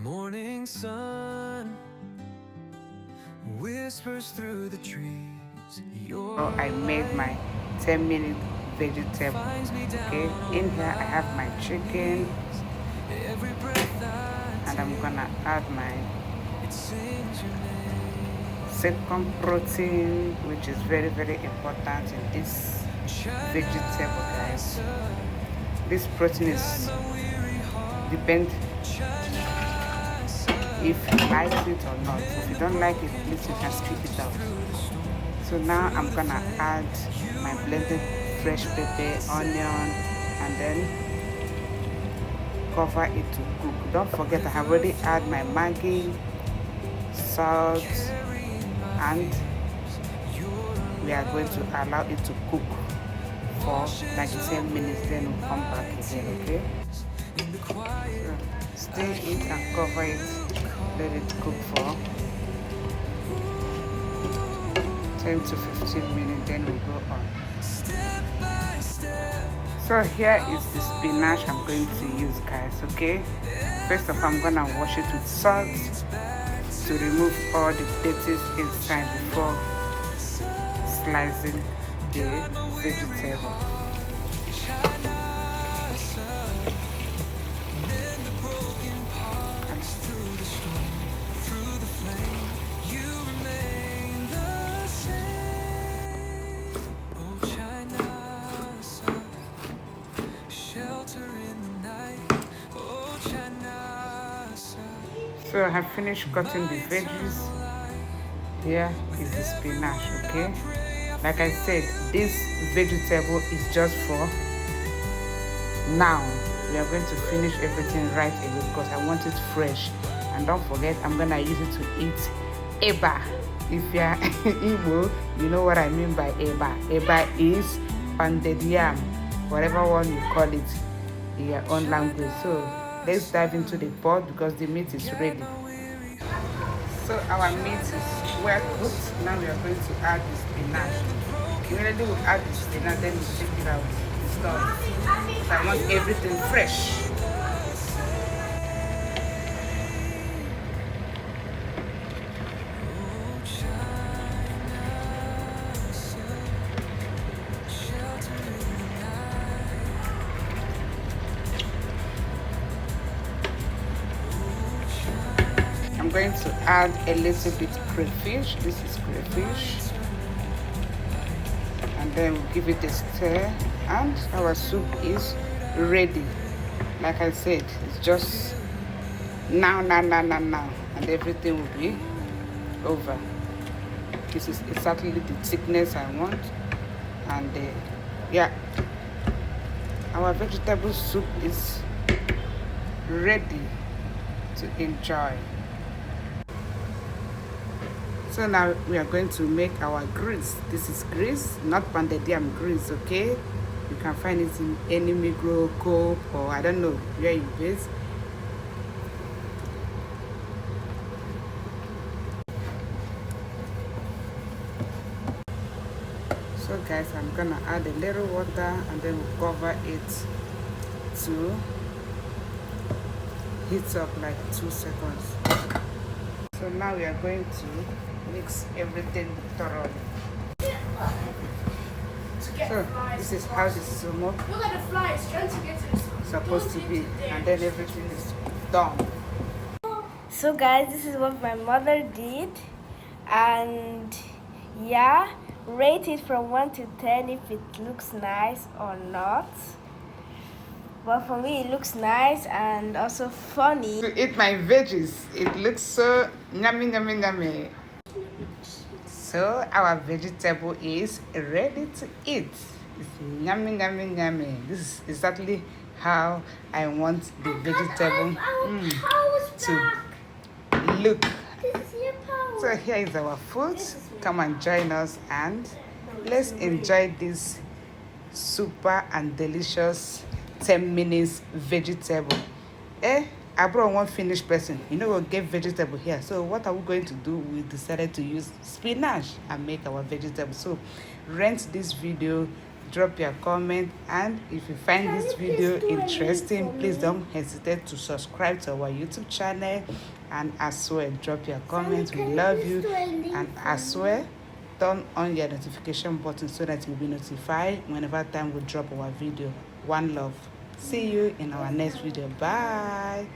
morning sun whispers through the trees. So I made my 10-minute vegetable. Okay, in here I have my chicken, and I'm gonna add my second protein, which is very important in this vegetable, guys. This protein is depend if you like it or not. So if you don't like it, please you can skip it out. So now I'm gonna add my blended fresh pepper, onion, and then cover it to cook. Don't forget I have already added my Maggi, salt, and we are going to allow it to cook for like 10 minutes, then we'll come back again. Okay, so stir it and cover it, let it cook for 10 to 15 minutes, then we'll go on. So here is the spinach I'm going to use, guys. Okay, first of all I'm gonna wash it with salt to remove all the dirty inside before slicing the vegetable. So I have finished cutting the veggies. Here is the spinach. Okay, like I said, this vegetable is just for now. We are going to finish everything right away because I want it fresh. And don't forget, I'm gonna use it to eat eba. If you are Igbo, you know what I mean by eba. Eba is pounded yam, whatever one you call it in your own language. So let's dive into the pot because the meat is ready. So our meat is well cooked. Now we are going to add the spinach. Immediately we add the spinach, then we take it out. It's done. So I want everything fresh. I'm going to add a little bit crayfish. This is crayfish. And then we'll give it a stir. And our soup is ready. Like I said, it's just now. And everything will be over. This is exactly the thickness I want. And yeah, our vegetable soup is ready to enjoy. So now we are going to make our grease. This is grease, not pounded yam grease, okay? You can find it in any Migros, Coop, or I don't know where you base. So guys, I'm gonna add a little water and then we'll cover it to heat up like 2 seconds. So now we are going to mix everything thoroughly. So this is how the sumo is supposed to be, and then everything is done. So guys, this is what my mother did, and yeah, rate it from 1 to 10 if it looks nice or not. But for me, it looks nice and also funny. To eat my veggies, it looks so yummy. So our vegetable is ready to eat. It's yummy. This is exactly how I want the vegetable to look. So here is our food. Come and join us and let's enjoy this super and delicious 10 minutes vegetable. I brought one finished person. You know, we'll get vegetable here. So what are we going to do? We decided to use spinach and make our vegetable. So rent this video, drop your comment, and if you find this video interesting, please don't hesitate to subscribe to our YouTube channel, and as well drop your comments. We love you, and as well turn on your notification button so that you'll be notified whenever time we drop our video. One love. See you in our next video. Bye.